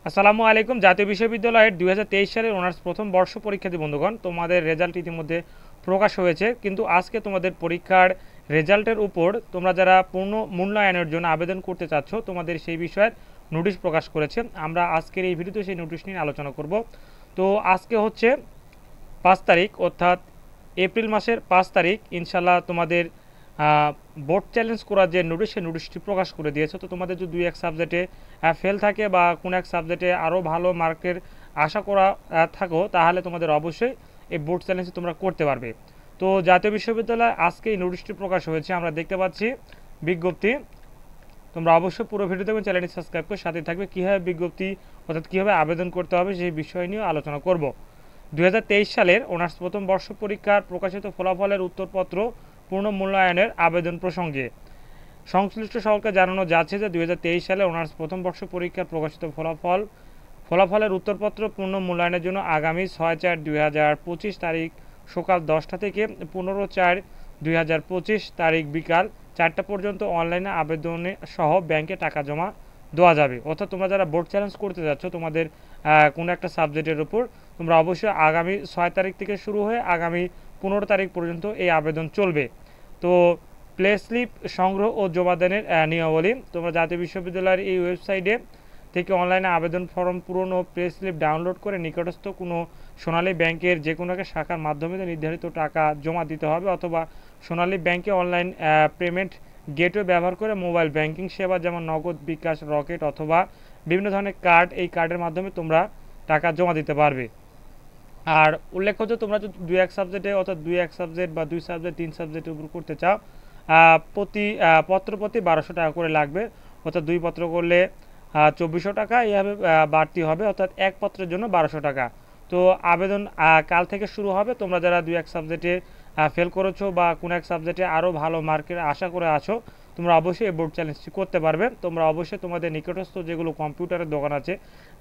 আসসালামু আলাইকুম। জাতীয় বিশ্ববিদ্যালয়ের 2023 সালের অনার্স প্রথম বর্ষ পরীক্ষার্থী বন্ধুগণ, তোমাদের রেজাল্ট ইতিমধ্যে প্রকাশ হয়েছে। কিন্তু আজকে তোমাদের পরীক্ষার রেজাল্টের উপর তোমরা যারা পূর্ণ মূল্যায়নের জন্য আবেদন করতে চাচ্ছ, তোমাদের সেই বিষয়ের নোটিশ প্রকাশ করেছে। আমরা আজকের এই ভিডিওতে সেই নোটিশ নিয়ে আলোচনা করব। তো আজকে হচ্ছে 5 তারিখ, অর্থাৎ এপ্রিল মাসের 5 তারিখ ইনশাল্লাহ তোমাদের বোর্ড চ্যালেঞ্জ করার যে নোটিশ, সেই নোটিশটি প্রকাশ করে দিয়েছে। তো তোমাদের যদি 2-1 সাবজেক্টে ফেল থাকে বা কোনো এক সাবজেক্টে আরও ভালো মার্কের আশা করা থাকো, তাহলে তোমাদের অবশ্যই এই বোর্ড চ্যালেঞ্জ তোমরা করতে পারবে। তো জাতীয় বিশ্ববিদ্যালয় আজকে এই নোটিশটি প্রকাশ হয়েছে, আমরা দেখতে পাচ্ছি বিজ্ঞপ্তি। তোমরা অবশ্যই পুরো ভিডিও দেখবেন, চ্যানেলটি সাবস্ক্রাইব করে সাথে থাকবে। কীভাবে বিজ্ঞপ্তি অর্থাৎ কীভাবে আবেদন করতে হবে সেই বিষয় নিয়ে আলোচনা করব। 2023 সালের অনার্স প্রথম বর্ষ পরীক্ষার প্রকাশিত ফলাফলের উত্তরপত্র পূর্ণ মূল্যায়নের আবেদন প্রসঙ্গে সংশ্লিষ্ট সকলকে জানানো যাচ্ছে যে 2023 সালে অনার্স প্রথম বর্ষ পরীক্ষার প্রকাশিত ফলাফলের উত্তরপত্র পূর্ণ মূল্যায়নের জন্য আগামী 6/4/2025 তারিখ সকাল 10টা থেকে 15/4/2025 তারিখ বিকাল 4টা পর্যন্ত অনলাইনে আবেদনে সহ ব্যাংকে টাকা জমা দেওয়া যাবে। অর্থাৎ তোমরা যারা বোর্ড চ্যালেঞ্জ করতে যাচ্ছ, তোমাদের কোনো একটা সাবজেক্টের উপর, তোমরা অবশ্যই আগামী 6 তারিখ থেকে শুরু হয়ে আগামী 15 তারিখ পর্যন্ত এই আবেদন চলবে। তো প্লে স্লিপ সংগ্রহ ও জমাদানের নিয়মাবলী, তোমরা জাতীয় বিশ্ববিদ্যালয়ের এই ওয়েবসাইটে থেকে অনলাইনে আবেদন ফর্ম পূরণ ও প্লে স্লিপ ডাউনলোড করে নিকটস্থ কোনো সোনালী ব্যাংকের যে কোনো একটা শাখার মাধ্যমে নির্ধারিত টাকা জমা দিতে হবে, অথবা সোনালী ব্যাংকে অনলাইন পেমেন্ট গেটওয়ে ব্যবহার করে মোবাইল ব্যাংকিং সেবা যেমন নগদ, বিকাশ, রকেট অথবা বিভিন্ন ধরনের কার্ড, এই কার্ডের মাধ্যমে তোমরা টাকা জমা দিতে পারবে। আর উল্লেখ্য যে তোমরা যদি 2-1 সাবজেক্টে অর্থাৎ 2-1 সাবজেক্ট বা 2 সাবজেক্ট 3 সাবজেক্টের উপর করতে চাও, প্রতি পত্র প্রতি 1200 টাকা করে লাগবে। অর্থাৎ 2 পত্র করলে 2400 টাকা, এইভাবে বাড়তি হবে, অর্থাৎ এক পত্রের জন্য 1200 টাকা। তো আবেদন কাল থেকে শুরু হবে। তোমরা যারা 2-1 সাবজেক্টে ফেল করেছো বা কোনো এক সাবজেক্টে আরও ভালো মার্কের আশা করে আছো, তোমরা অবশ্যই এই বোর্ড চ্যালেঞ্জটি করতে পারবে। তোমরা অবশ্যই তোমাদের নিকটস্থ যেগুলো কম্পিউটারের দোকান আছে,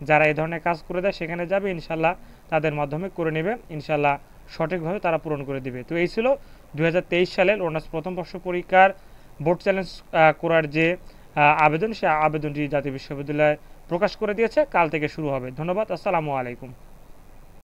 যারা এই ধরনের কাজ করে দেয়, সেখানে যাবে, ইনশাল্লাহ তাদের মাধ্যমে করে নেবে, ইনশাল্লাহ সঠিকভাবে তারা পূরণ করে দিবে। তো এই ছিল 2023 সালের অনার্স প্রথম বর্ষ পরীক্ষার বোর্ড চ্যালেঞ্জ করার যে আবেদন, সে আবেদনটি জাতীয় বিশ্ববিদ্যালয় প্রকাশ করে দিয়েছে। কাল থেকে শুরু হবে। ধন্যবাদ। আসসালামু আলাইকুম।